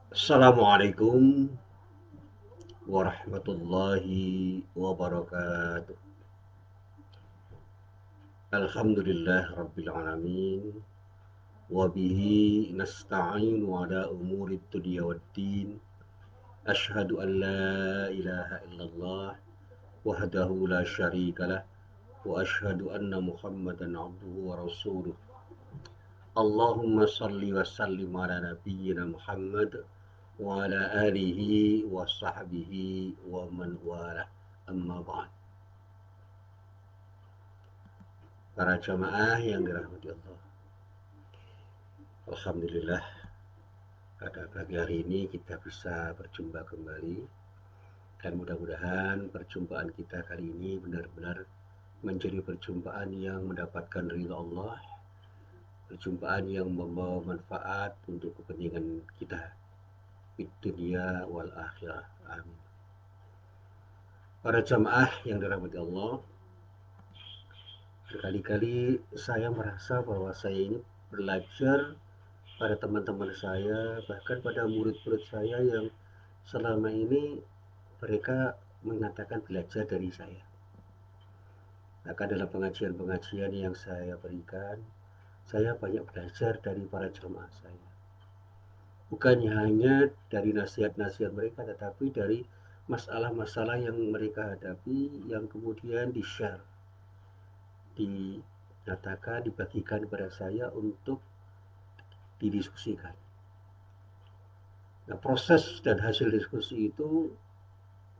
Assalamualaikum warahmatullahi wabarakatuh. Alhamdulillah rabbil alamin wa bihi nasta'in ala umuri dunya waddin. Asyhadu an la ilaha illallah wahdahu la syarikalah wa asyhadu anna Muhammadan abduhu wa rasuluh. Allahumma salli wa sallim ala nabiyyina Muhammad wa ala alihi wa sahbihi wa man wala, amma ba'd. Para jamaah yang dirahmati Allah, Alhamdulillah pada pagi hari ini kita bisa berjumpa kembali, dan mudah-mudahan perjumpaan kita kali ini benar-benar menjadi perjumpaan yang mendapatkan ridha Allah, perjumpaan yang membawa manfaat untuk kepentingan kita di dunia wal akhirah. Amin. Para jamaah yang dirahmati Allah, berkali-kali saya merasa bahwa saya ini belajar pada teman-teman saya, bahkan pada murid-murid saya yang selama ini mereka mengatakan belajar dari saya. Maka dalam pengajian-pengajian yang saya berikan, saya banyak belajar dari para jemaah saya. Bukan hanya dari nasihat-nasihat mereka, tetapi dari masalah-masalah yang mereka hadapi yang kemudian di-share, dinyatakan, dibagikan kepada saya untuk didiskusikan. Nah, proses dan hasil diskusi itu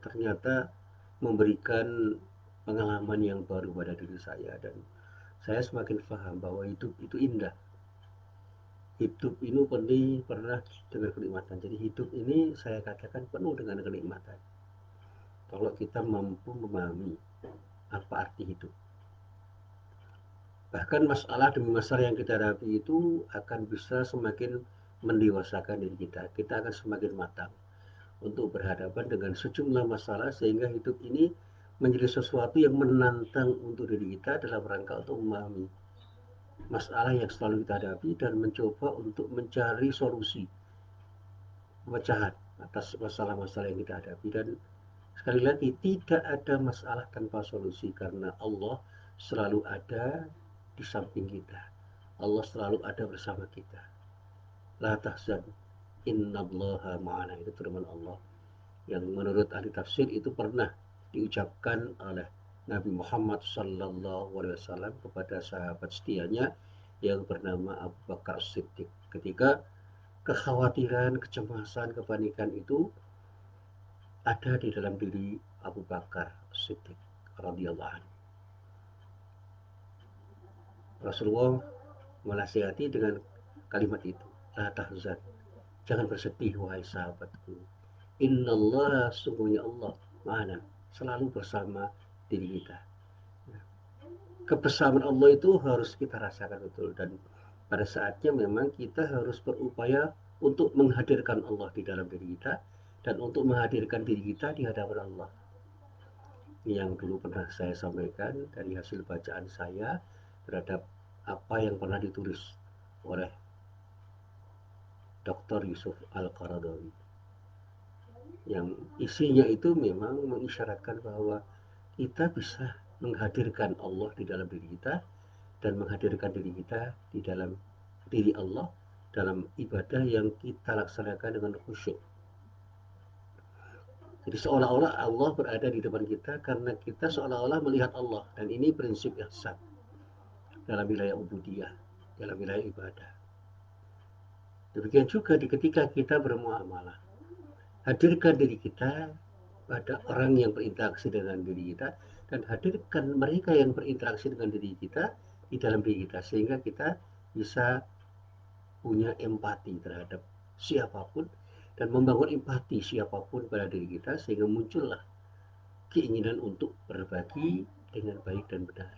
ternyata memberikan pengalaman yang baru pada diri saya, dan saya semakin paham bahwa hidup itu indah. Hidup ini penuh pernah dengan kenikmatan. Jadi hidup ini saya katakan penuh dengan kenikmatan. Kalau kita mampu memahami apa arti hidup. Bahkan masalah demi masalah yang kita hadapi itu akan bisa semakin mendewasakan diri kita. Kita akan semakin matang untuk berhadapan dengan sejumlah masalah, sehingga hidup ini menjadi sesuatu yang menantang untuk diri kita dalam rangka untuk memahami masalah yang selalu kita hadapi dan mencoba untuk mencari solusi pemecahan atas masalah-masalah yang kita hadapi. Dan sekali lagi, tidak ada masalah tanpa solusi karena Allah selalu ada di samping kita. Allah selalu ada bersama kita. La tahzan, innallaha ma'ana, itu firman Allah yang menurut ahli tafsir itu pernah diucapkan oleh Nabi Muhammad Sallallahu Alaihi Wasallam kepada sahabat setianya yang bernama Abu Bakar Siddiq, ketika kekhawatiran, kecemasan, kepanikan itu ada di dalam diri Abu Bakar Siddiq radhiyallahu anhu. Rasulullah menasihati dengan kalimat itu, la tahzan, jangan bersedih wahai sahabatku. Innallaha, sungguhnya Allah, mana selalu bersama diri kita. Kebersamaan Allah itu harus kita rasakan betul, dan pada saatnya memang kita harus berupaya untuk menghadirkan Allah di dalam diri kita dan untuk menghadirkan diri kita di hadapan Allah. Yang dulu pernah saya sampaikan dari hasil bacaan saya terhadap apa yang pernah ditulis oleh Dr. Yusuf Al-Qaradawi, yang isinya itu memang mengisyaratkan bahwa kita bisa menghadirkan Allah di dalam diri kita dan menghadirkan diri kita di dalam diri Allah dalam ibadah yang kita laksanakan dengan khusyuk. Jadi seolah-olah Allah berada di depan kita karena kita seolah-olah melihat Allah, dan ini prinsip ihsan dalam wilayah ubudiyah, dalam wilayah ibadah. Demikian juga ketika kita bermuamalah, hadirkan diri kita pada orang yang berinteraksi dengan diri kita, dan hadirkan mereka yang berinteraksi dengan diri kita di dalam diri kita, sehingga kita bisa punya empati terhadap siapapun dan membangun empati siapapun pada diri kita, sehingga muncullah keinginan untuk berbagi dengan baik dan benar.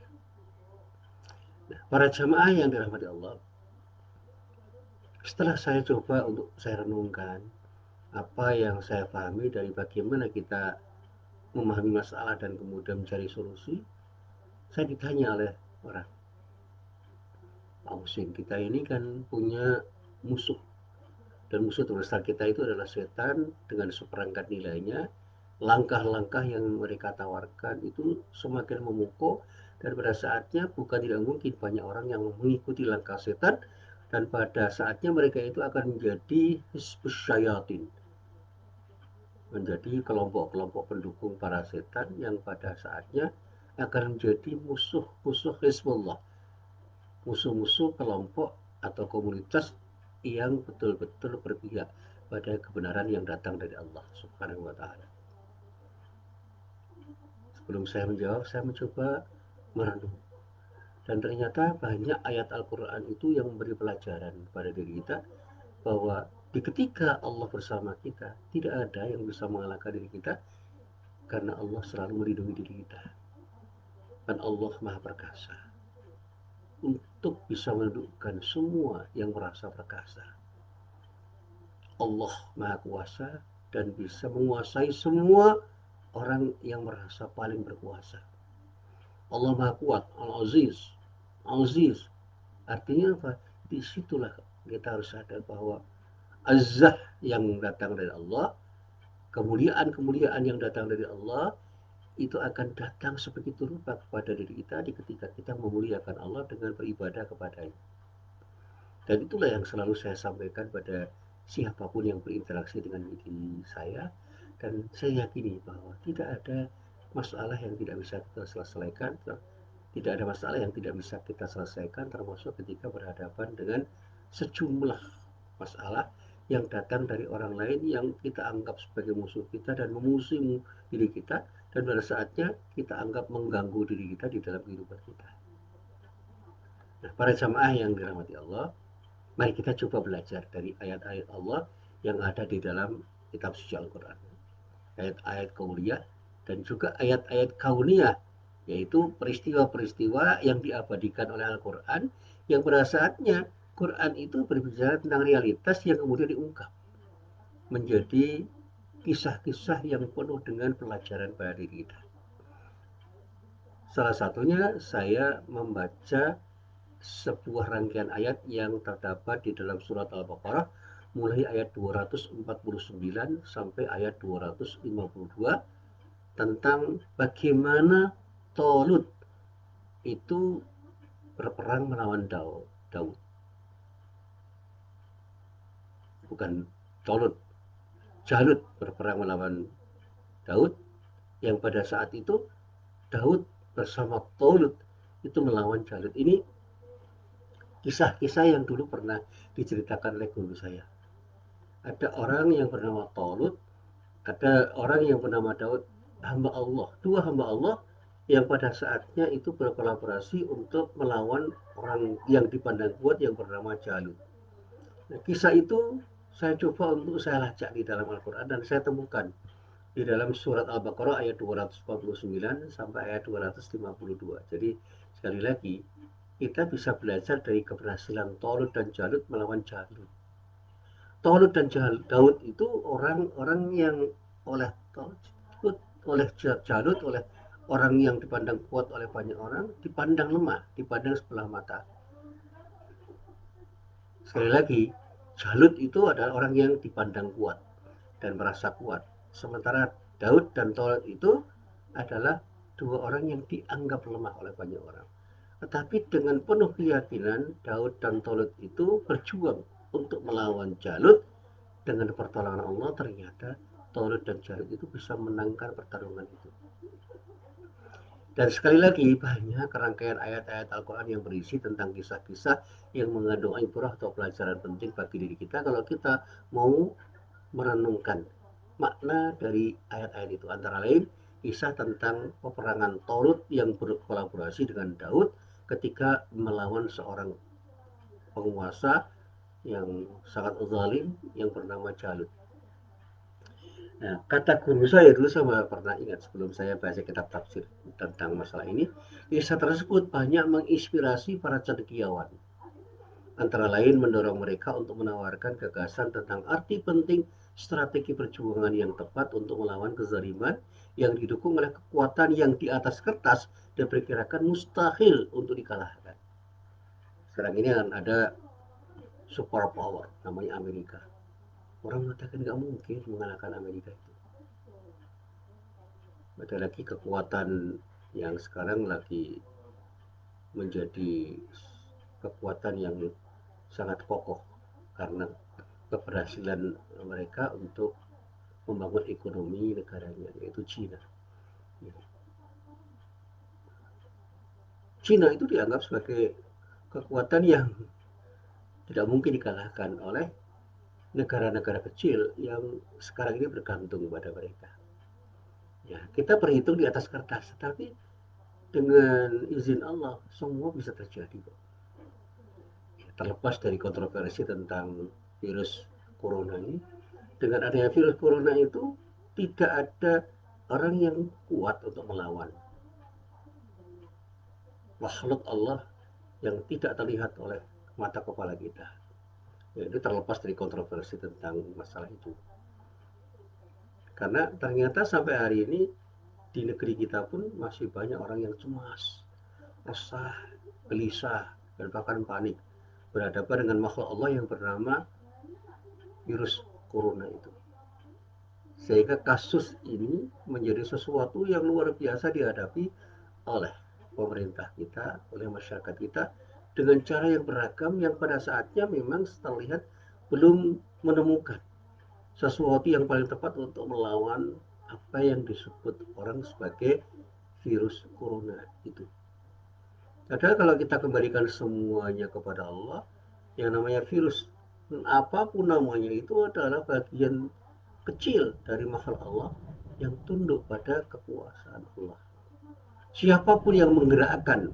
Nah, para jamaah yang dirahmati Allah, setelah saya coba untuk saya renungkan apa yang saya pahami dari bagaimana kita memahami masalah dan kemudian mencari solusi, saya ditanya oleh orang, Pak Husin, kita ini kan punya musuh, Dan musuh terbesar kita itu adalah setan dengan seperangkat nilainya. Langkah-langkah yang mereka tawarkan itu semakin memukul, dan pada saatnya bukan tidak mungkin banyak orang yang mengikuti langkah setan, dan pada saatnya mereka itu akan menjadi hizbus syayatin, menjadi kelompok-kelompok pendukung para setan yang pada saatnya akan menjadi musuh-musuh Hizbullah, musuh-musuh kelompok atau komunitas yang betul-betul berpihak pada kebenaran yang datang dari Allah Subhanahu wa taala. Sebelum saya menjawab, saya mencoba merenung. Dan ternyata banyak ayat Al-Quran itu yang memberi pelajaran kepada diri kita bahwa di ketika Allah bersama kita, tidak ada yang bisa mengalahkan diri kita karena Allah selalu melindungi diri kita. Dan Allah Maha Perkasa untuk bisa menundukkan semua yang merasa perkasa. Allah Maha Kuasa dan bisa menguasai semua orang yang merasa paling berkuasa. Allah Maha Kuat, Al-Aziz. Aziz artinya apa? Disitulah kita harus sadar bahwa Azzah yang datang dari Allah, kemuliaan-kemuliaan yang datang dari Allah itu akan datang sebegitu rupa kepada diri kita di ketika kita memuliakan Allah dengan beribadah kepadanya. Dan itulah yang selalu saya sampaikan pada siapapun yang berinteraksi dengan diri saya, dan saya yakini bahwa tidak ada masalah yang tidak bisa kita selesaikan, tidak ada masalah yang tidak bisa kita selesaikan, termasuk ketika berhadapan dengan sejumlah masalah yang datang dari orang lain yang kita anggap sebagai musuh kita dan memusuhi diri kita, dan pada saatnya kita anggap mengganggu diri kita di dalam kehidupan kita. Nah, para jamaah yang dirahmati Allah, mari kita coba belajar dari ayat-ayat Allah yang ada di dalam kitab suci Al-Quran. Ayat-ayat kauniyah dan juga ayat-ayat kauniyah, yaitu peristiwa-peristiwa yang diabadikan oleh Al-Quran yang pada saatnya Quran itu berbicara tentang realitas yang kemudian diungkap menjadi kisah-kisah yang penuh dengan pelajaran pada diri kita. Salah satunya saya membaca sebuah rangkaian ayat yang terdapat di dalam surat Al-Baqarah mulai ayat 249 sampai ayat 252 tentang bagaimana Talut itu berperang melawan Daud. Bukan Talut, Jalut berperang melawan Daud, yang pada saat itu Daud bersama Talut itu melawan Jalut. Ini kisah-kisah yang dulu pernah diceritakan oleh guru saya. Ada orang yang bernama Talut, ada orang yang bernama Daud, hamba Allah, dua hamba Allah yang pada saatnya itu berkolaborasi untuk melawan orang yang dipandang kuat yang bernama Jalut. Nah, kisah itu saya coba untuk saya lacak di dalam Al-Quran dan saya temukan di dalam surat Al-Baqarah ayat 249 sampai ayat 252. Jadi sekali lagi kita bisa belajar dari keberhasilan Talut dan Jalut melawan Jalut. Talut dan Daud itu orang-orang yang oleh oleh Jalut, oleh orang yang dipandang kuat oleh banyak orang, dipandang lemah, dipandang sebelah mata. Sekali lagi, Jalut itu adalah orang yang dipandang kuat dan merasa kuat. Sementara Daud dan Talut itu adalah dua orang yang dianggap lemah oleh banyak orang. Tetapi dengan penuh keyakinan, Daud dan Talut itu berjuang untuk melawan Jalut. Dengan pertolongan Allah ternyata Talut dan Jalut itu bisa menangkan pertarungan itu. Dan sekali lagi banyak rangkaian ayat-ayat Al-Quran yang berisi tentang kisah-kisah yang mengandung ibrah atau pelajaran penting bagi diri kita kalau kita mau merenungkan makna dari ayat-ayat itu. Antara lain kisah tentang peperangan Talut yang berkolaborasi dengan Daud ketika melawan seorang penguasa yang sangat zalim yang bernama Jalut. Nah, kata guru saya dulu, saya pernah ingat sebelum saya baca kitab tafsir tentang masalah ini, kisah tersebut banyak menginspirasi para cendekiawan. Antara lain mendorong mereka untuk menawarkan gagasan tentang arti penting strategi perjuangan yang tepat untuk melawan kezaliman yang didukung oleh kekuatan yang di atas kertas dan diperkirakan mustahil untuk dikalahkan. Sekarang ini ada super power namanya Amerika. Orang mengatakan nggak mungkin mengalahkan Amerika itu. Ada lagi kekuatan yang sekarang lagi menjadi kekuatan yang sangat kokoh karena keberhasilan mereka untuk membangun ekonomi negaranya, yaitu Cina. Cina itu dianggap sebagai kekuatan yang tidak mungkin dikalahkan oleh negara-negara kecil yang sekarang ini bergantung pada mereka. Ya, kita berhitung di atas kertas, tapi dengan izin Allah semua bisa terjadi kok. Terlepas dari kontroversi tentang virus corona ini, dengan adanya virus corona itu tidak ada orang yang kuat untuk melawan makhluk Allah yang tidak terlihat oleh mata kepala kita. Ya, itu terlepas dari kontroversi tentang masalah itu. Karena ternyata sampai hari ini di negeri kita pun masih banyak orang yang cemas, resah, gelisah, dan bahkan panik berhadapan dengan makhluk Allah yang bernama virus corona itu. Sehingga kasus ini menjadi sesuatu yang luar biasa dihadapi oleh pemerintah kita, oleh masyarakat kita dengan cara yang beragam yang pada saatnya memang terlihat belum menemukan sesuatu yang paling tepat untuk melawan apa yang disebut orang sebagai virus corona itu. Padahal kalau kita kembalikan semuanya kepada Allah, yang namanya virus apapun namanya itu adalah bagian kecil dari makhluk Allah yang tunduk pada kekuasaan Allah. Siapapun yang menggerakkan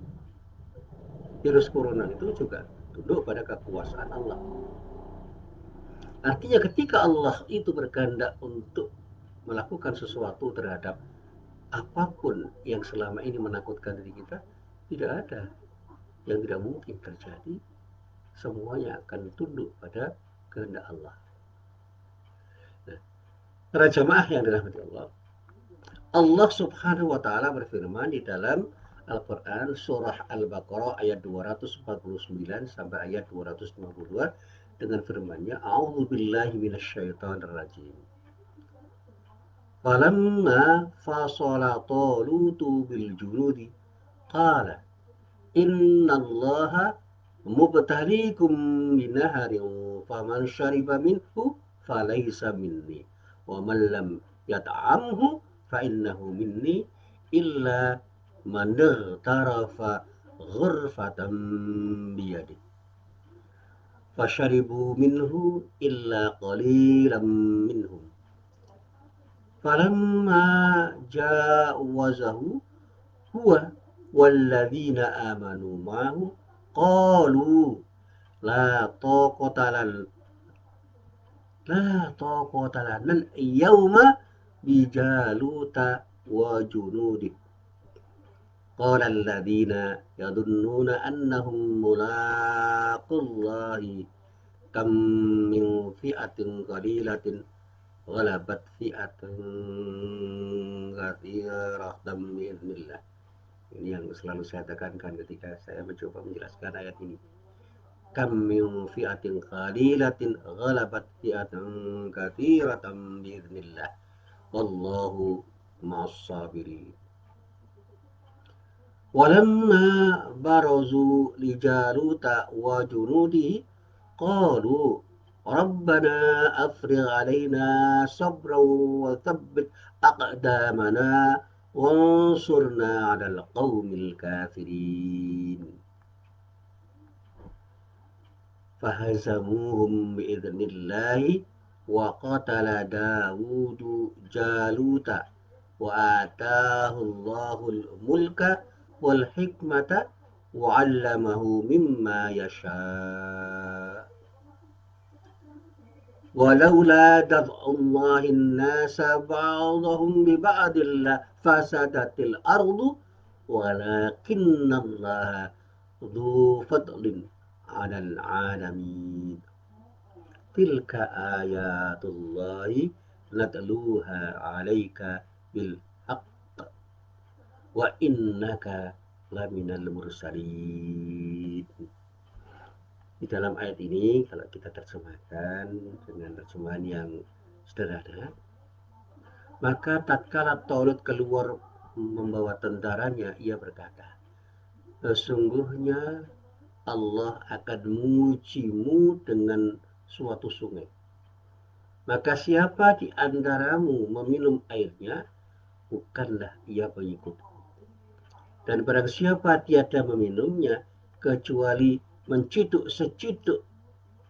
virus corona itu juga tunduk pada kekuasaan Allah. Artinya ketika Allah itu berkehendak untuk melakukan sesuatu terhadap apapun yang selama ini menakutkan diri kita, tidak ada yang tidak mungkin terjadi. Semuanya akan tunduk pada kehendak Allah. Nah, para jamaah yang dirahmati Allah, Allah Subhanahu wa taala berfirman di dalam Al-Qur'an surah Al-Baqarah ayat 249 sampai ayat 252 dengan firman-Nya, A'udzubillahi minasyaitonir rajim. Falamma fasala talutu bil junudi qala innallaha mubtaliikum binaharin faman syariba minhu falaysa minni wa man lam yat'amhu fa innahu minni illa man ightarafa ghurfatan biyadi fasharibu minhu illa qalilan minhum falamma jawazahu huwa walladzina amanu ma'ahu qalu la taqata lana al-yawma bijaluta wa junudi qala alladzina yadunnuna annahum mulaqullahi kam min fi'atin qalilatin ghalabat fi'atan katsiratan bi'iznillah. Ini yang selalu saya tekankan ketika saya mencoba menjelaskan ayat ini. Kam min fi'atin qalilatin ghalabat fi'atan katsiratan bi'iznillah. Wallahu ma'as sabirin. Walamma barazu li Jaluta wa junudihi qalu Rabbana afrigh alaina sabran wa thabbit aqdamana wansurna 'alal qaumil kafirin. Fahazamuhum biidhnillahi wa qatala Dawudu Jaluta wa atahu Allahul mulka wal hikmata wa 'allamahu mimma yasha'. ولولا دفع الله الناس بعضهم ببعض لفسدت الأرض ولكن الله ذو فضل على العالمين تلك آيات الله نتلوها عليك بالحق وإنك لمن المرسلين. Di dalam ayat ini kalau kita terjemahkan dengan terjemahan yang sederhana, maka tatkala Talut keluar membawa tentaranya, ia berkata, sesungguhnya Allah akan mengujimu dengan suatu sungai. Maka siapa di antaramu meminum airnya, bukanlah ia pengikutku. Dan barang siapa tiada meminumnya, kecuali menciduk seciduk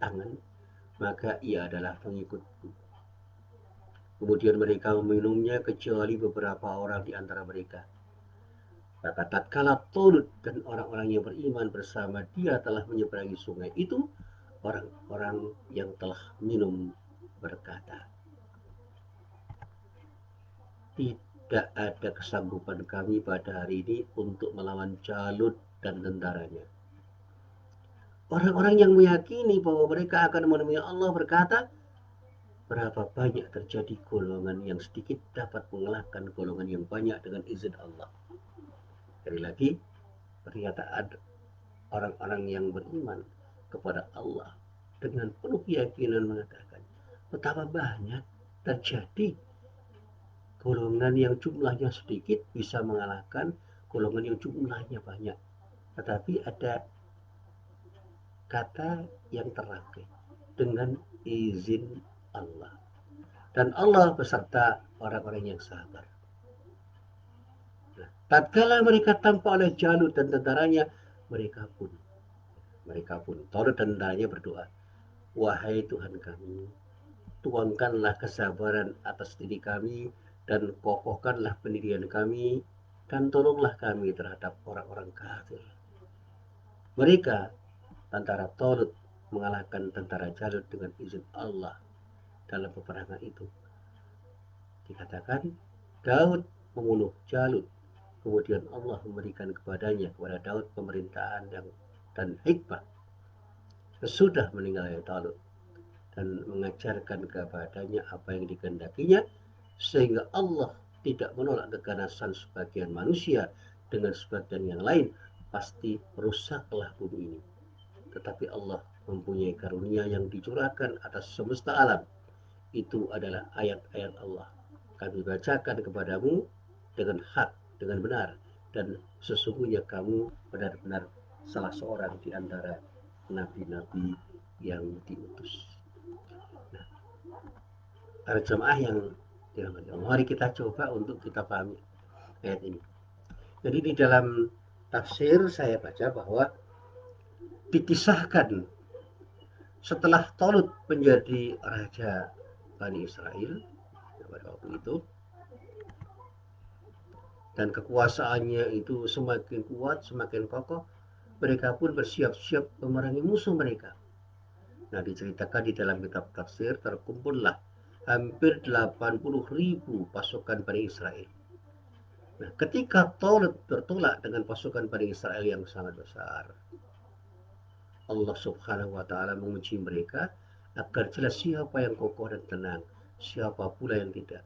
tangan, maka ia adalah pengikutku. Kemudian mereka meminumnya kecuali beberapa orang di antara mereka. Maka tatkala Talut dan orang-orang yang beriman bersama dia telah menyeberangi sungai itu, orang-orang yang telah minum berkata, tidak ada kesanggupan kami pada hari ini untuk melawan Jalut dan tentaranya. Orang-orang yang meyakini bahwa mereka akan menemui Allah berkata, berapa banyak terjadi golongan yang sedikit dapat mengalahkan golongan yang banyak dengan izin Allah. Sekali lagi, pernyataan orang-orang yang beriman kepada Allah dengan penuh keyakinan mengatakan, betapa banyak terjadi golongan yang jumlahnya sedikit bisa mengalahkan golongan yang jumlahnya banyak. Tetapi ada kata yang terangkai dengan izin Allah. Dan Allah beserta orang-orang yang sabar. Nah, tatkala mereka tampak oleh Jalut dan tentaranya, mereka pun Talut dan tentaranya berdoa, wahai Tuhan kami, tuangkanlah kesabaran atas diri kami dan kokohkanlah pendirian kami dan tolonglah kami terhadap orang-orang kafir. Mereka, tentara Talut, mengalahkan tentara Jalut dengan izin Allah dalam peperangan itu. Dikatakan Daud membunuh Jalut, kemudian Allah memberikan kepada Daud pemerintahan dan hikmah sesudah meninggalnya Talut, dan mengajarkan kepadanya apa yang dikehendakinya, sehingga Allah tidak menolak keganasan sebagian manusia dengan sebagian yang lain, pasti rusaklah bumi ini. Tetapi Allah mempunyai karunia yang dicurahkan atas semesta alam. Itu adalah ayat-ayat Allah. Kami bacakan kepadamu dengan hak, dengan benar, dan sesungguhnya kamu benar-benar salah seorang di antara nabi-nabi yang diutus. Nah, para jemaah yang dirahmati Allah, mari kita coba untuk kita pahami ayat ini. Jadi di dalam tafsir saya baca bahwa dikisahkan setelah Talut menjadi raja Bani Israel pada waktu itu, dan kekuasaannya itu semakin kuat, semakin kokoh, mereka pun bersiap-siap memerangi musuh mereka. Nah, diceritakan di dalam kitab tafsir terkumpullah hampir 80.000 pasukan Bani Israel. Nah, ketika Talut bertolak dengan pasukan Bani Israel yang sangat besar, Allah Subhanahu wa taala menguji mereka agar jelas siapa yang kokoh dan tenang, siapa pula yang tidak.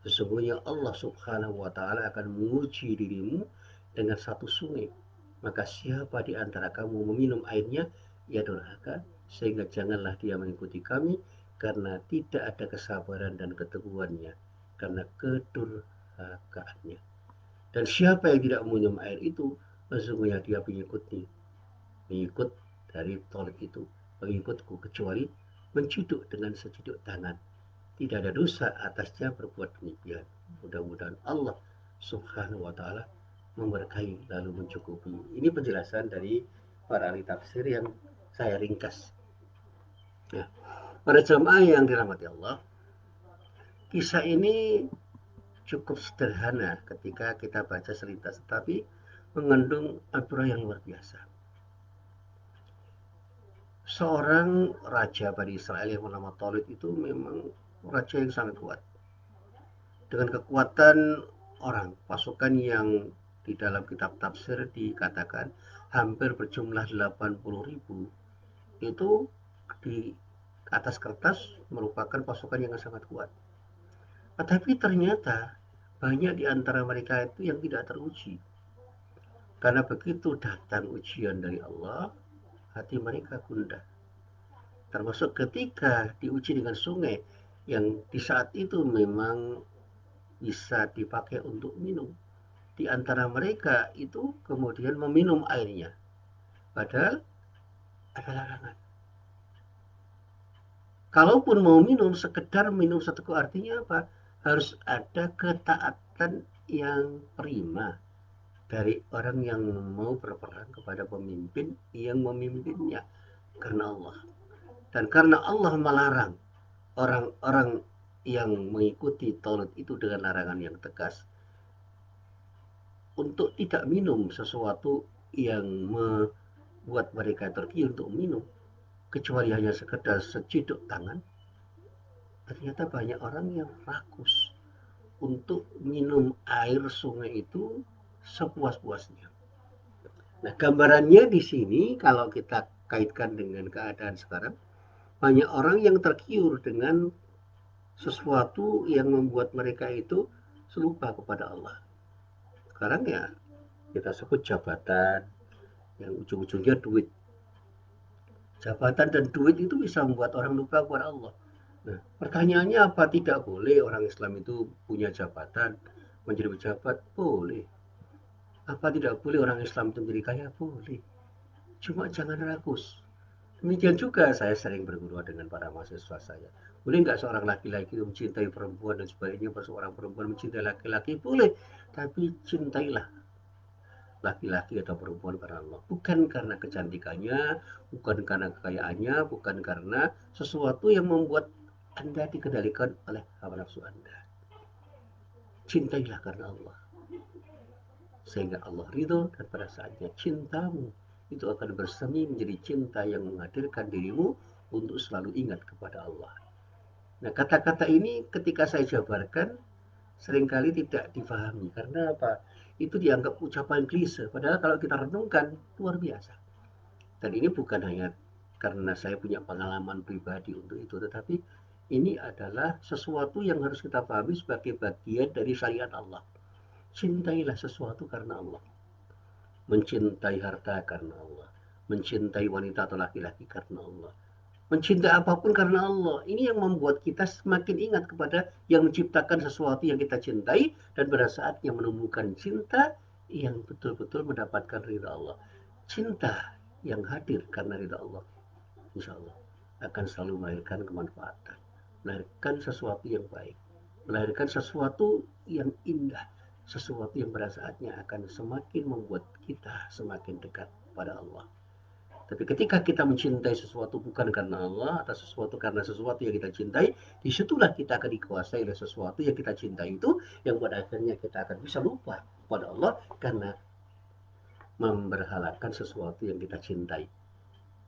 Sesungguhnya Allah Subhanahu wa taala akan menguji dirimu dengan satu sungai. Maka siapa di antara kamu meminum airnya, ia durhaka, sehingga janganlah dia mengikuti kami, karena tidak ada kesabaran dan keteguhannya, karena kedurhakaannya. Dan siapa yang tidak meminum air itu, sesungguhnya dia pengikut dari Talut itu, pengikutku, kecuali menciduk dengan seciduk tangan. Tidak ada dosa atasnya berbuat demikian. Mudah-mudahan Allah Subhanahu wa taala memberkahi lalu mencukupi. Ini penjelasan dari para ahli tafsir yang saya ringkas. Nah, para jemaah yang dirahmati Allah, kisah ini cukup sederhana ketika kita baca selintas, tetapi mengandung anugerah yang luar biasa. Seorang raja Bani Israel yang bernama Talut itu memang raja yang sangat kuat. Dengan kekuatan orang, pasukan yang di dalam kitab tafsir dikatakan hampir berjumlah 80.000, itu di atas kertas merupakan pasukan yang sangat kuat. Tetapi ternyata banyak di antara mereka itu yang tidak teruji. Karena begitu datang ujian dari Allah, hati mereka gundah. Termasuk ketika diuji dengan sungai yang di saat itu memang bisa dipakai untuk minum. Di antara mereka itu kemudian meminum airnya. Padahal ada larangan. Kalaupun mau minum, sekedar minum seteguk artinya apa? Harus ada ketaatan yang prima dari orang yang mau berperang kepada pemimpin yang memimpinnya karena Allah. Dan karena Allah melarang orang-orang yang mengikuti Taurat itu dengan larangan yang tegas untuk tidak minum sesuatu yang membuat mereka tergiur untuk minum, kecuali hanya sekedar seciduk tangan. Ternyata banyak orang yang rakus untuk minum air sungai itu sepuas-puasnya. Nah, gambarannya di sini kalau kita kaitkan dengan keadaan sekarang, banyak orang yang tergiur dengan sesuatu yang membuat mereka itu selupa kepada Allah. Sekarang ya kita sebut jabatan, yang ujung-ujungnya duit. Jabatan dan duit itu bisa membuat orang lupa kepada Allah. Nah, pertanyaannya apa tidak boleh orang Islam itu punya jabatan, menjadi pejabat? Boleh. Apa tidak boleh orang Islam itu menjadi kaya? Boleh. Cuma jangan rakus. Demikian juga saya sering berguru dengan para mahasiswa saya. Boleh nggak seorang laki-laki mencintai perempuan dan sebaliknya seorang perempuan mencintai laki-laki? Boleh. Tapi cintailah laki-laki atau perempuan karena Allah. Bukan karena kecantikannya, bukan karena kekayaannya, bukan karena sesuatu yang membuat Anda dikendalikan oleh hawa nafsu Anda. Cintailah karena Allah. Sehingga Allah ridho dan pada saatnya cintamu itu akan bersemi menjadi cinta yang menghadirkan dirimu untuk selalu ingat kepada Allah. Nah, kata-kata ini ketika saya jabarkan seringkali tidak difahami karena apa? Itu dianggap ucapan klise. Padahal kalau kita renungkan luar biasa. Dan ini bukan hanya karena saya punya pengalaman pribadi untuk itu, tetapi ini adalah sesuatu yang harus kita pahami sebagai bagian dari syariat Allah. Cintailah sesuatu karena Allah. Mencintai harta karena Allah. Mencintai wanita atau laki-laki karena Allah. Mencintai apapun karena Allah. Ini yang membuat kita semakin ingat kepada yang menciptakan sesuatu yang kita cintai dan pada saatnya menumbuhkan cinta yang betul-betul mendapatkan ridha Allah. Cinta yang hadir karena ridha Allah, insya Allah akan selalu melahirkan kemanfaatan, melahirkan sesuatu yang baik, melahirkan sesuatu yang indah, sesuatu yang pada saatnya akan semakin membuat kita semakin dekat pada Allah. Tapi ketika kita mencintai sesuatu bukan karena Allah atau sesuatu karena sesuatu yang kita cintai, disitulah kita akan dikuasai oleh sesuatu yang kita cintai itu, yang pada akhirnya kita akan bisa lupa pada Allah karena memberhalakan sesuatu yang kita cintai.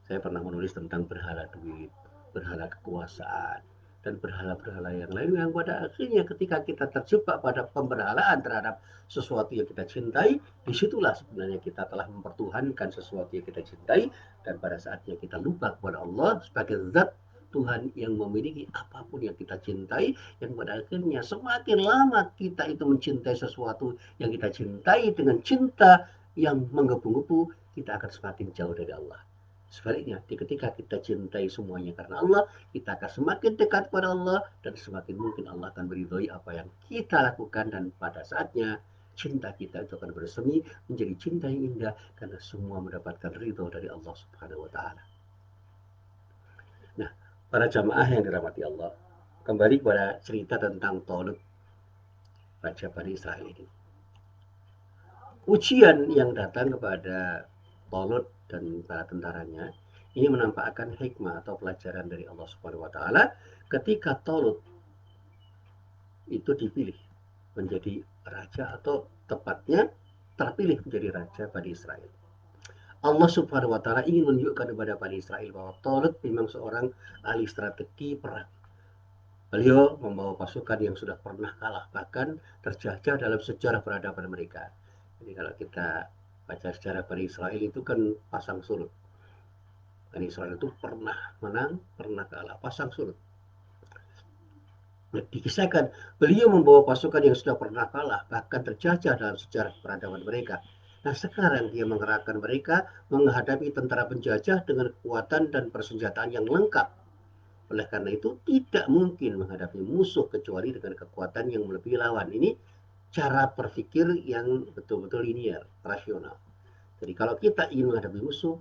Saya pernah menulis tentang berhala duit, berhala kekuasaan, dan berhala-berhala yang lain yang pada akhirnya ketika kita terjebak pada pemberhalaan terhadap sesuatu yang kita cintai, disitulah sebenarnya kita telah mempertuhankan sesuatu yang kita cintai dan pada saatnya kita lupa kepada Allah sebagai zat Tuhan yang memiliki apapun yang kita cintai, yang pada akhirnya semakin lama kita itu mencintai sesuatu yang kita cintai dengan cinta yang menggebu-gebu, kita akan semakin jauh dari Allah. Sebaliknya, ketika kita cintai semuanya karena Allah, kita akan semakin dekat kepada Allah dan semakin mungkin Allah akan meridhoi apa yang kita lakukan dan pada saatnya cinta kita itu akan bersemi menjadi cinta yang indah karena semua mendapatkan ridho dari Allah Subhanahu wa taala. Nah, para jamaah yang dirahmati Allah, kembali kepada cerita tentang Talut, Raja Bani Israel ini. Ujian yang datang kepada Talut dan para tentaranya ini menampakkan hikmah atau pelajaran dari Allah Subhanahu wa taala ketika Talut itu dipilih menjadi raja atau tepatnya terpilih menjadi raja Bani Israel. Allah Subhanahu wa taala ingin menunjukkan kepada Bani Israel bahwa Talut memang seorang ahli strategi perang. Beliau membawa pasukan yang sudah pernah kalah, bahkan terjajah dalam sejarah peradaban mereka. Jadi kalau kita baca sejarah Bani Israel itu kan pasang surut. Bani Israel itu pernah menang, pernah kalah, pasang surut. Nah, dikisahkan beliau membawa pasukan yang sudah pernah kalah, bahkan terjajah dalam sejarah peradaban mereka. Nah sekarang dia mengerahkan mereka menghadapi tentara penjajah dengan kekuatan dan persenjataan yang lengkap. Oleh karena itu tidak mungkin menghadapi musuh kecuali dengan kekuatan yang melebihi lawan. Ini cara berpikir yang betul-betul linear, rasional. Jadi kalau kita ingin menghadapi musuh,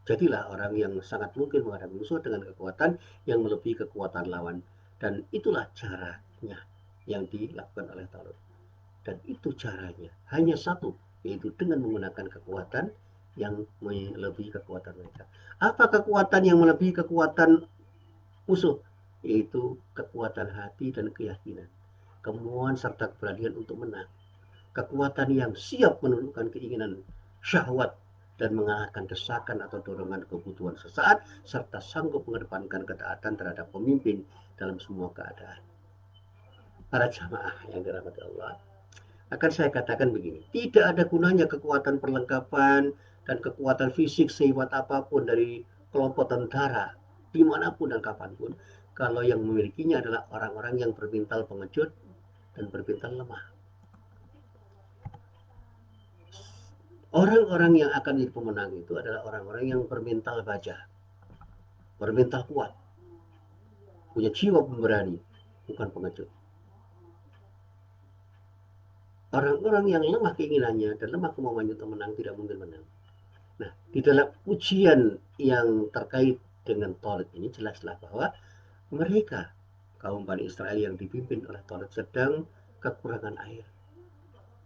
jadilah orang yang sangat mungkin menghadapi musuh dengan kekuatan yang melebihi kekuatan lawan. Dan itulah caranya yang dilakukan oleh Talut. Dan itu caranya hanya satu, yaitu dengan menggunakan kekuatan yang melebihi kekuatan mereka. Apa kekuatan yang melebihi kekuatan musuh? Yaitu kekuatan hati dan keyakinan, kemauan serta keberanian untuk menang, kekuatan yang siap menundukkan keinginan syahwat dan mengalahkan desakan atau dorongan kebutuhan sesaat, serta sanggup mengedepankan ketaatan terhadap pemimpin dalam semua keadaan. Para jamaah yang dirahmati Allah, akan saya katakan begini, tidak ada gunanya kekuatan perlengkapan dan kekuatan fisik sehebat apapun dari kelompok tentara dimanapun dan kapanpun kalau yang memilikinya adalah orang-orang yang bermental pengecut dan bermental lemah. Orang-orang yang akan jadi pemenang itu adalah orang-orang yang bermental baja, bermental kuat, punya jiwa pemberani, bukan pengecut. Orang-orang yang lemah keinginannya dan lemah kemauannya untuk menang tidak mungkin menang. Nah, di dalam ujian yang terkait dengan Tolit ini jelaslah bahwa mereka, kaum Bani Israel yang dipimpin oleh Tolit, sedang kekurangan air.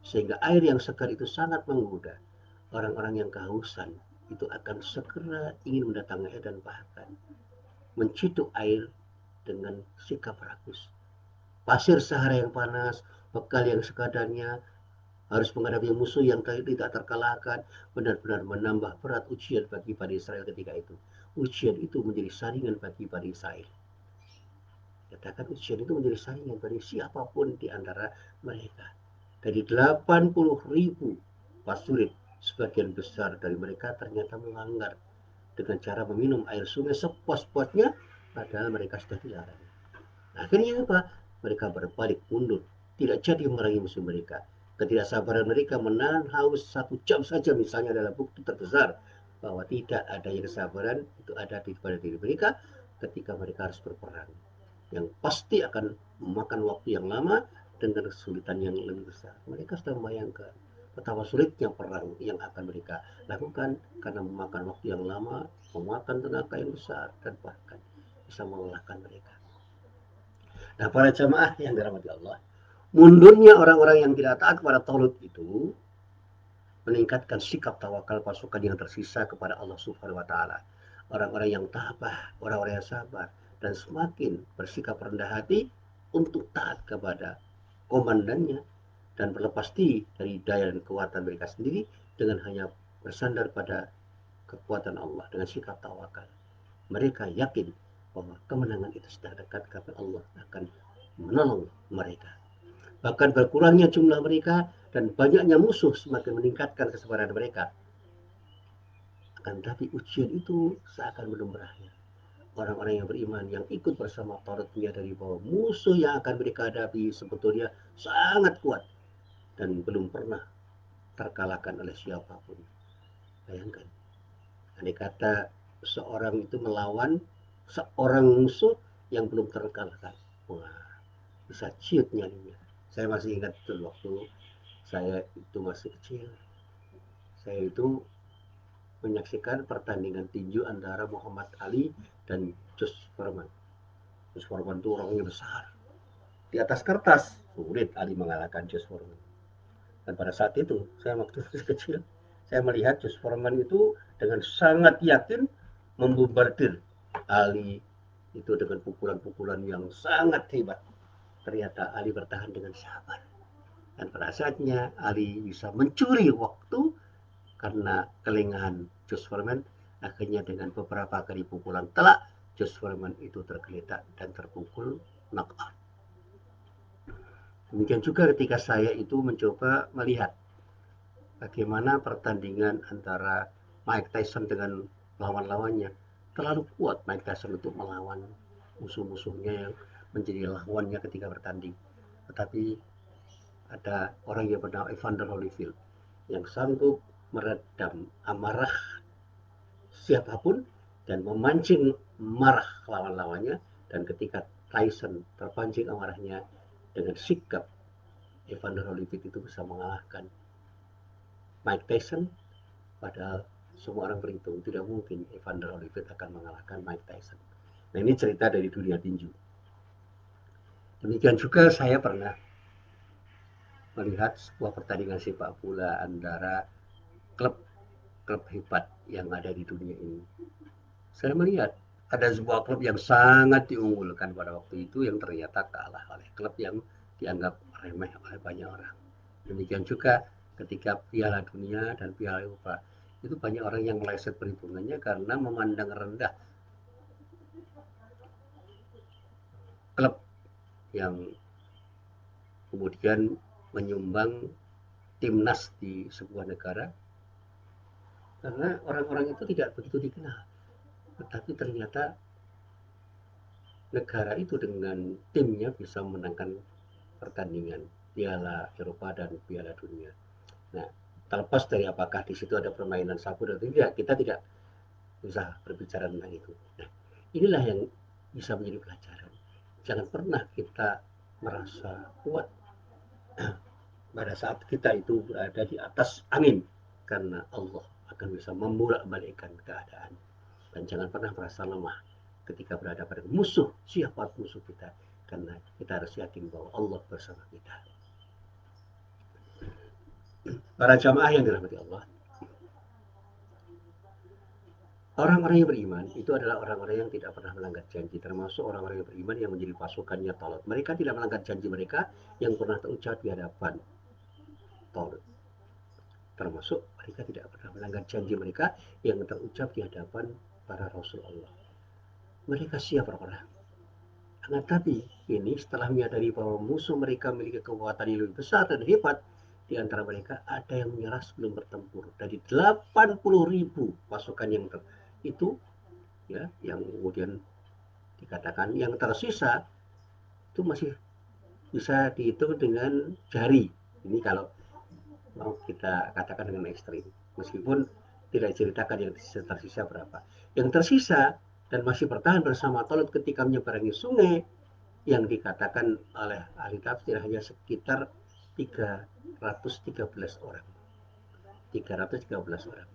Sehingga air yang segar itu sangat menggoda. Orang-orang yang kehausan itu akan segera ingin mendatangi air dan bahkan menciduk air dengan sikap rakus. Pasir Sahara yang panas, bekal yang sekadarnya, harus menghadapi musuh yang tidak terkalahkan, benar-benar menambah berat ujian bagi Bani Israel ketika itu. Ujian itu menjadi saringan bagi Bani Israel. Katakan ujian itu menjadi saringan bagi siapapun di antara mereka. Dari 80.000 prajurit, sebagian besar dari mereka ternyata melanggar dengan cara meminum air sungai sepuas-puasnya, padahal mereka sudah dilarang. Akhirnya apa? Mereka berbalik mundur, tidak jadi memerangi musuh mereka. Ketidaksabaran mereka menahan haus 1 jam saja misalnya adalah bukti terbesar bahwa tidak adanya kesabaran itu ada di pada diri mereka ketika mereka harus berperang, yang pasti akan memakan waktu yang lama dengan kesulitan yang lebih besar. Mereka sudah membayangkan betapa sulitnya perang yang akan mereka lakukan karena memakan waktu yang lama, memakan tenaga yang besar, dan bahkan bisa mengalahkan mereka. Nah, para jamaah yang dirahmati Allah, mundurnya orang-orang yang tidak taat kepada Taurat itu meningkatkan sikap tawakal pasukan yang tersisa kepada Allah Subhanahu wa taala. Orang-orang yang tabah, orang-orang yang sabar dan semakin bersikap rendah hati untuk taat kepada komandannya dan berlepas diri dari daya dan kekuatan mereka sendiri dengan hanya bersandar pada kekuatan Allah dengan sikap tawakal. Mereka yakin bahwa kemenangan itu sudah dekat karena Allah akan menolong mereka. Bahkan berkurangnya jumlah mereka dan banyaknya musuh semakin meningkatkan kesabaran mereka. Akan tetapi ujian itu seakan belum berakhir. Orang-orang yang beriman yang ikut bersama Taurat menyadari bahwa musuh yang akan mereka hadapi sebetulnya sangat kuat dan belum pernah terkalahkan oleh siapapun. Bayangkan, andai kata seorang itu melawan seorang musuh yang belum terkalahkan. Wah, bisa ciut nyalinya. Saya masih ingat betul waktu saya itu masih kecil. Saya itu menyaksikan pertandingan tinju antara Muhammad Ali dan Josh Foreman. Josh Foreman itu orangnya besar. Di atas kertas sulit Ali mengalahkan Josh Foreman. Dan pada saat itu saya waktu masih kecil, saya melihat Josh Foreman itu dengan sangat yakin membombardir Ali itu dengan pukulan-pukulan yang sangat hebat. Ternyata Ali bertahan dengan sabar. Dan pada saatnya Ali bisa mencuri waktu karena kelengahan Josh Foreman. Akhirnya dengan beberapa kali pukulan telak, Josh Foreman itu tergeletak dan terpukul knockout. Demikian juga ketika saya itu mencoba melihat bagaimana pertandingan antara Mike Tyson dengan lawan-lawannya. Terlalu kuat Mike Tyson untuk melawan musuh-musuhnya yang menjadi lawannya ketika bertanding. Tetapi ada orang yang bernama Evander Holyfield. yang sanggup meredam amarah siapapun dan memancing marah lawan-lawannya, dan ketika Tyson terpancing amarahnya dengan sikap, Evander Holyfield itu bisa mengalahkan Mike Tyson, padahal semua orang berhitung tidak mungkin Evander Holyfield akan mengalahkan Mike Tyson. Nah, ini cerita dari dunia tinju. Demikian juga saya pernah melihat sebuah pertandingan sepak bola antara klub-klub hebat yang ada di dunia ini. Saya melihat ada sebuah klub yang sangat diunggulkan pada waktu itu yang ternyata kalah oleh klub yang dianggap remeh oleh banyak orang. Demikian juga ketika Piala Dunia dan Piala Eropa, itu banyak orang yang meleset perhitungannya karena memandang rendah klub yang kemudian menyumbang timnas di sebuah negara, karena orang-orang itu tidak begitu dikenal. Tetapi ternyata negara itu dengan timnya bisa memenangkan pertandingan Piala Eropa dan Piala Dunia. Nah, terlepas dari apakah di situ ada permainan sabu atau tidak, kita tidak usah berbicara tentang itu. Nah, inilah yang bisa menjadi pelajaran. Jangan pernah kita merasa kuat pada saat kita itu berada di atas angin, karena Allah akan bisa membolak-balikkan keadaan. Dan jangan pernah merasa lemah ketika berada pada musuh, siapa musuh kita, karena kita harus yakin bahwa Allah bersama kita. Para jamaah yang dirahmati Allah, orang-orang yang beriman itu adalah orang-orang yang tidak pernah melanggar janji, termasuk orang-orang yang beriman yang menjadi pasukannya Talut. Mereka tidak melanggar janji mereka yang pernah terucap di hadapan Talut. Termasuk mereka tidak pernah melanggar janji mereka yang terucap di hadapan para Rasul Allah. Mereka siap berperang. Akan tapi ini setelah menyadari bahwa musuh mereka memiliki kekuatan yang lebih besar dan hebat, di antara mereka ada yang menyerah sebelum bertempur. Dari 80.000 pasukan yang itu, ya, yang kemudian dikatakan yang tersisa itu masih bisa dihitung dengan jari. Ini kalau mau kita katakan dengan ekstrim, meskipun tidak diceritakan yang tersisa berapa. Yang tersisa dan masih bertahan bersama Talut ketika menyeberangi sungai, yang dikatakan oleh ahli tafsir hanya sekitar 313 orang. 313 orang.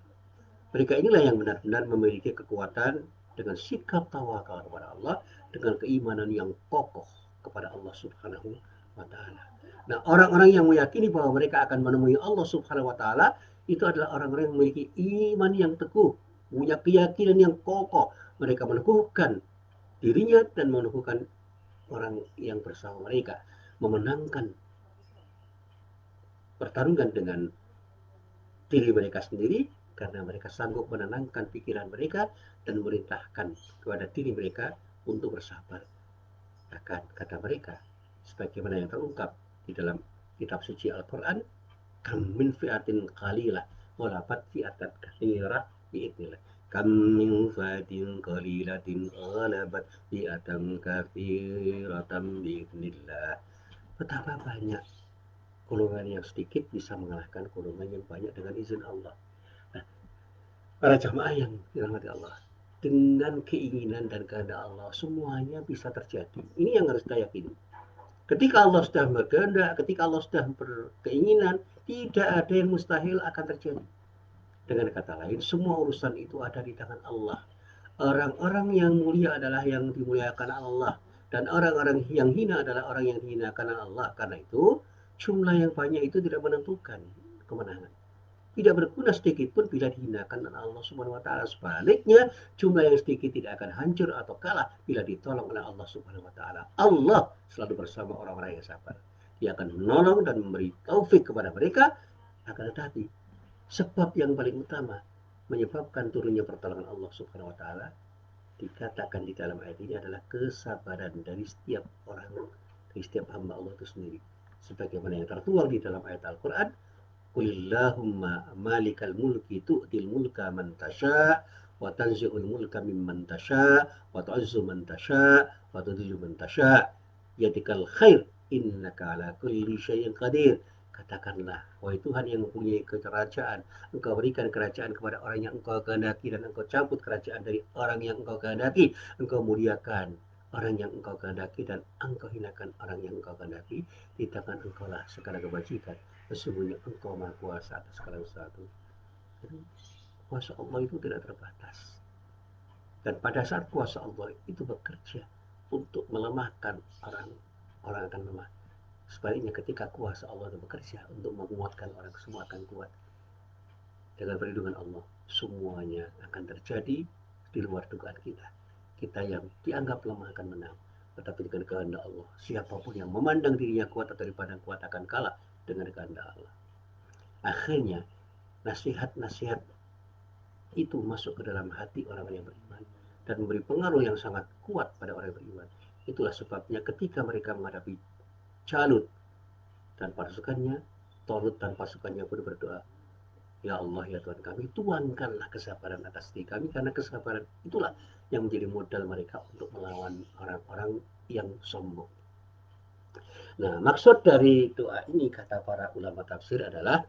Mereka inilah yang benar-benar memiliki kekuatan dengan sikap tawakal kepada Allah, dengan keimanan yang kokoh kepada Allah Subhanahu wa taala. Nah, orang-orang yang meyakini bahwa mereka akan menemui Allah Subhanahu wa taala itu adalah orang-orang yang memiliki iman yang teguh, punya keyakinan yang kokoh. Mereka meneguhkan dirinya dan meneguhkan orang yang bersama mereka, memenangkan pertarungan dengan diri mereka sendiri, karena mereka sanggup menenangkan pikiran mereka dan memerintahkan kepada diri mereka untuk bersabar. Bahkan kata mereka, sebagaimana yang terungkap di dalam kitab suci Al-Quran, kam min fi'atin qalilah walabat fi'atan katsirah biidznillah. Kam min fi'atin qalilatin ghalabat fi'atan katsiratan biidznillah. Betapa banyak golongan yang sedikit bisa mengalahkan golongan yang banyak dengan izin Allah. Nah, para jamaah yang dirahmati Allah, dengan keinginan dan kehendak Allah, semuanya bisa terjadi. Ini yang harus kita yakini. Ketika Allah sudah berkehendak, ketika Allah sudah berkeinginan, tidak ada yang mustahil akan terjadi. Dengan kata lain, semua urusan itu ada di tangan Allah. Orang-orang yang mulia adalah yang dimuliakan Allah, dan orang-orang yang hina adalah orang yang dihinakan Allah. Karena itu, jumlah yang banyak itu tidak menentukan kemenangan. Tidak berguna sedikit pun bila dihinakan oleh Allah Subhanahu wa taala. Sebaliknya, jumlah yang sedikit tidak akan hancur atau kalah bila ditolong oleh Allah Subhanahu wa taala. Allah selalu bersama orang-orang yang sabar. Dia akan menolong dan memberi taufik kepada mereka. Akan tetapi, sebab yang paling utama menyebabkan turunnya pertolongan Allah Subhanahu wa taala dikatakan di dalam ayat ini adalah kesabaran dari setiap orang, dari setiap hamba Allah itu sendiri. Sebagaimana yang tertuang di dalam ayat Al-Quran, Qulillahumma malikal mulki tu'til mulka man tasha wa tanzi'ul mulka mimman tasha wa tu'izzu man tasha wa tudhillu man tasha yadikal khair innaka ala kulli syai'in qadir. Katakanlah, wahai Tuhan yang mempunyai kerajaan, Engkau berikan kerajaan kepada orang yang Engkau kehendaki dan Engkau cabut kerajaan dari orang yang Engkau kehendaki. Engkau muliakan orang yang Engkau kehendaki dan Engkau hinakan orang yang Engkau kehendaki. Di tangan Engkau lah segala kebajikan. Sesungguhnya Engkau Maha Kuasa atas segala sesuatu. Jadi, kuasa Allah itu tidak terbatas. Dan pada saat kuasa Allah itu bekerja untuk melemahkan orang, orang akan lemah. Sebaliknya ketika kuasa Allah itu bekerja untuk menguatkan orang, semua akan kuat. Dengan perlindungan Allah, semuanya akan terjadi di luar dugaan kita. Kita yang dianggap lemah akan menang. Tetapi dengan kehendak Allah, siapapun yang memandang dirinya kuat atau dipandang kuat akan kalah dengan kehendak Allah. Akhirnya, nasihat-nasihat itu masuk ke dalam hati orang yang beriman dan memberi pengaruh yang sangat kuat pada orang yang beriman. Itulah sebabnya ketika mereka menghadapi Jalut dan pasukannya, Tolut dan pasukannya pun berdoa, ya Allah ya Tuhan kami, tuangkanlah kesabaran atas diri kami, karena kesabaran itulah yang menjadi modal mereka untuk melawan orang-orang yang sombong. Nah, maksud dari doa ini kata para ulama tafsir adalah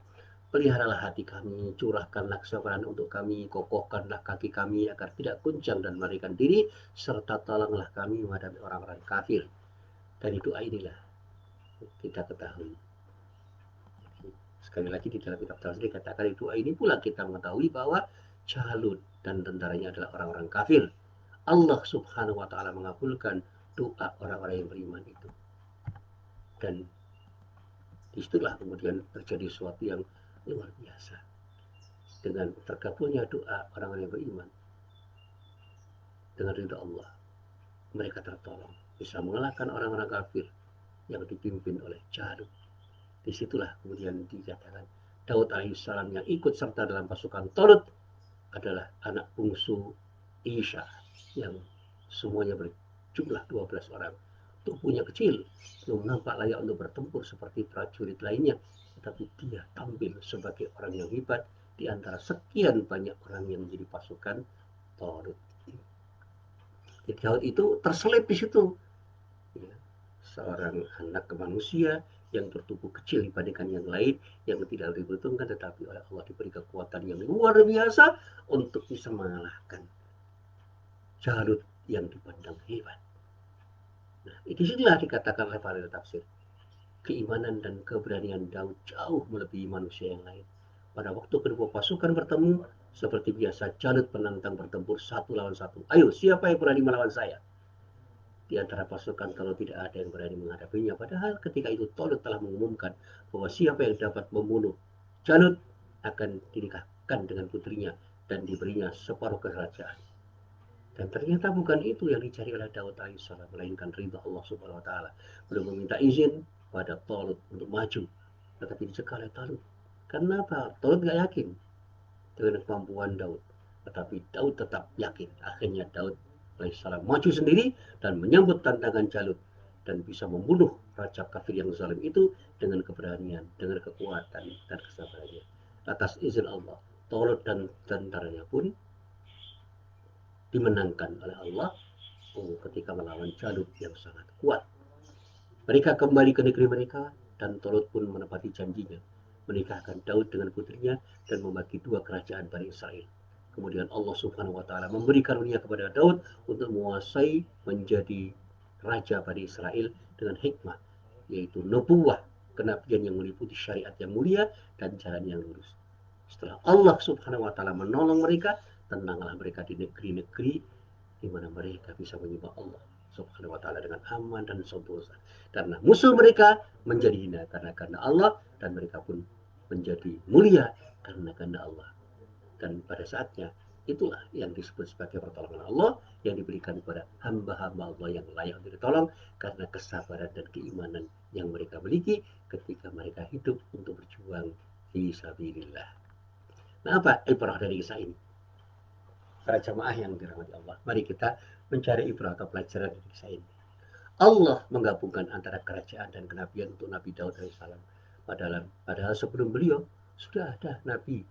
peliharalah hati kami, curahkanlah kesabaran untuk kami, kokohkanlah kaki kami agar tidak goncang dan melarikan diri, serta tolonglah kami menghadapi orang-orang kafir. Dari doa inilah kita ketahui. Sekali lagi di dalam kitab tafsir dikatakan di doa ini pula kita mengetahui bahwa Jalut dan tentaranya adalah orang-orang kafir. Allah Subhanahu wa taala mengabulkan doa orang-orang yang beriman itu. Dan disitulah kemudian terjadi sesuatu yang luar biasa. Dengan terkabulnya doa orang-orang yang beriman dengan ridha Allah, mereka tertolong, bisa mengalahkan orang-orang kafir yang dipimpin oleh Jalut. Disitulah kemudian dikatakan Daud alaihissalam yang ikut serta dalam pasukan Tolut adalah anak bungsu Isha yang semuanya berjumlah 12 orang. Tubuhnya kecil, belum nampak layak untuk bertempur seperti prajurit lainnya, tetapi dia tampil sebagai orang yang hebat di antara sekian banyak orang yang menjadi pasukan Tolut. Jadi Daud itu terselip di situ, ya, seorang anak manusia yang bertubuh kecil dibandingkan yang lain, yang tidak dibutuhkan, tetapi oleh Allah diberi kekuatan yang luar biasa untuk bisa mengalahkan Jalut yang dipandang hebat. Nah, disinilah dikatakan oleh para tafsir, keimanan dan keberanian Daud jauh melebihi manusia yang lain. Pada waktu kedua pasukan bertemu, seperti biasa Jalut penantang bertempur satu lawan satu. Ayo, siapa yang berani melawan saya? Di antara pasukan Tolut tidak ada yang berani menghadapinya. Padahal ketika itu Tolut telah mengumumkan bahwa siapa yang dapat membunuh Jalut akan dinikahkan dengan putrinya dan diberinya separuh kerajaan. Dan ternyata bukan itu yang dicari oleh Daud alaihissalam, melainkan ridha Allah subhanahu wa ta'ala. Belum meminta izin pada Tolut untuk maju, tetapi dicegah oleh Tolut. Kenapa? Tolut gak yakin dengan kemampuan Daud, tetapi Daud tetap yakin. Akhirnya Daud alaihissalam maju sendiri dan menyambut tantangan Jalut dan bisa membunuh raja kafir yang zalim itu dengan keberanian, dengan kekuatan dan kesabarannya. Atas izin Allah, Tolut dan tentaranya pun dimenangkan oleh Allah ketika melawan Jalut yang sangat kuat. Mereka kembali ke negeri mereka dan Tolut pun menepati janjinya, menikahkan Daud dengan putrinya dan membagi dua kerajaan Bani Israel. Kemudian Allah Subhanahu wa taala memberi karunia kepada Daud untuk menguasai menjadi raja Bani Israel dengan hikmah, yaitu nubuwah, kenabian yang meliputi syariat yang mulia dan jalan yang lurus. Setelah Allah Subhanahu wa taala menolong mereka, tenanglah mereka di negeri-negeri di mana mereka bisa menyembah Allah Subhanahu wa taala dengan aman dan sentosa. Karena musuh mereka menjadi hina karena Allah, dan mereka pun menjadi mulia karena Allah. Dan pada saatnya itulah yang disebut sebagai pertolongan Allah yang diberikan kepada hamba-hamba Allah yang layak untuk ditolong karena kesabaran dan keimanan yang mereka miliki ketika mereka hidup untuk berjuang fi sabilillah. Nah, apa ibrah dari kisah ini? Para jamaah yang dirahmati Allah, mari kita mencari ibrah atau pelajaran dari kisah ini. Allah menggabungkan antara kerajaan dan kenabian untuk Nabi Daud alaihissalam. Padahal sebelum beliau sudah ada nabi,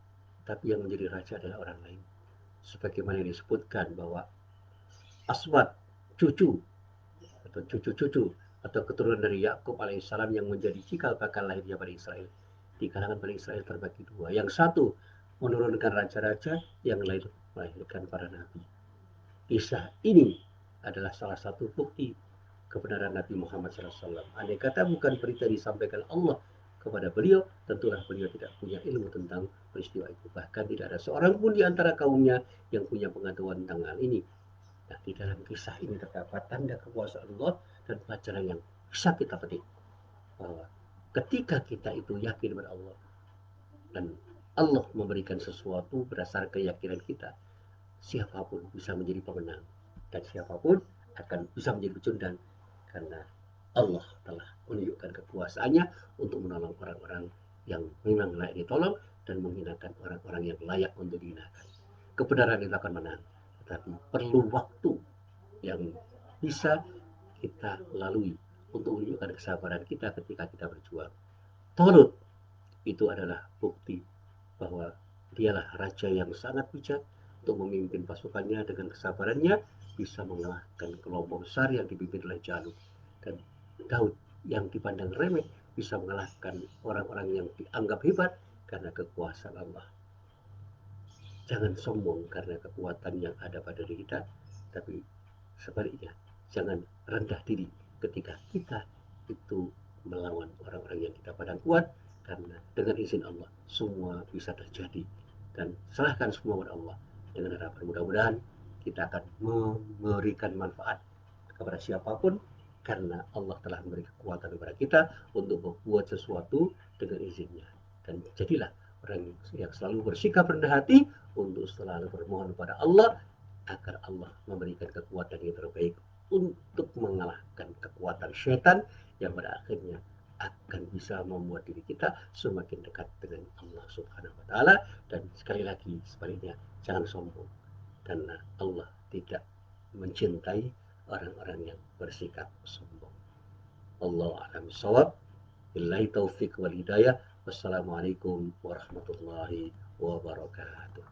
tapi yang menjadi raja adalah orang lain. Sebagaimana disebutkan bahwa Aswad, cucu atau cucu-cucu atau keturunan dari Yakub alaihissalam yang menjadi cikal bakal lahirnya Bani Israel, di kalangan Bani Israel terbagi dua. Yang satu menurunkan raja-raja, yang lain melahirkan para nabi. Kisah ini adalah salah satu bukti kebenaran Nabi Muhammad SAW. Andai kata bukan berita disampaikan Allah kepada beliau, tentulah beliau tidak punya ilmu tentang peristiwa itu. Bahkan tidak ada seorang pun di antara kaumnya yang punya pengetahuan tentang hal ini. Nah, di dalam kisah ini terdapat tanda kekuasaan Allah dan pelajaran yang bisa kita petik, bahwa ketika kita itu yakin pada Allah dan Allah memberikan sesuatu berdasar keyakinan kita, siapapun bisa menjadi pemenang dan siapapun akan bisa menjadi pecundang, karena Allah telah menunjukkan kekuasaannya untuk menolong orang-orang yang memang layak ditolong dan menghinakan orang-orang yang layak untuk dihinakan. Kebenaran itu akan menang, tetapi perlu waktu yang bisa kita lalui untuk menunjukkan kesabaran kita ketika kita berjuang. Talut itu adalah bukti bahwa dialah raja yang sangat bijak untuk memimpin pasukannya dengan kesabarannya bisa mengalahkan kelompok besar yang dipimpin oleh Jalut. Dan Daud yang dipandang remeh bisa mengalahkan orang-orang yang dianggap hebat karena kekuasaan Allah. Jangan sombong karena kekuatan yang ada pada diri kita, tapi sebaliknya, jangan rendah diri ketika kita itu melawan orang-orang yang kita pandang kuat, karena dengan izin Allah semua bisa terjadi. Dan serahkan semua kepada Allah dengan harapan mudah-mudahan kita akan memberikan manfaat kepada siapapun, karena Allah telah memberi kekuatan kepada kita untuk membuat sesuatu dengan izinnya. Dan jadilah orang yang selalu bersikap rendah hati untuk selalu bermohon kepada Allah agar Allah memberikan kekuatan yang terbaik untuk mengalahkan kekuatan setan yang pada akhirnya akan bisa membuat diri kita semakin dekat dengan Allah Subhanahu wa taala. Dan sekali lagi sebaliknya, jangan sombong karena Allah tidak mencintai orang-orang yang bersikap sombong. Allahu a'lam bishawab. Billahi taufiq wal hidayah. Wassalamualaikum warahmatullahi wabarakatuh.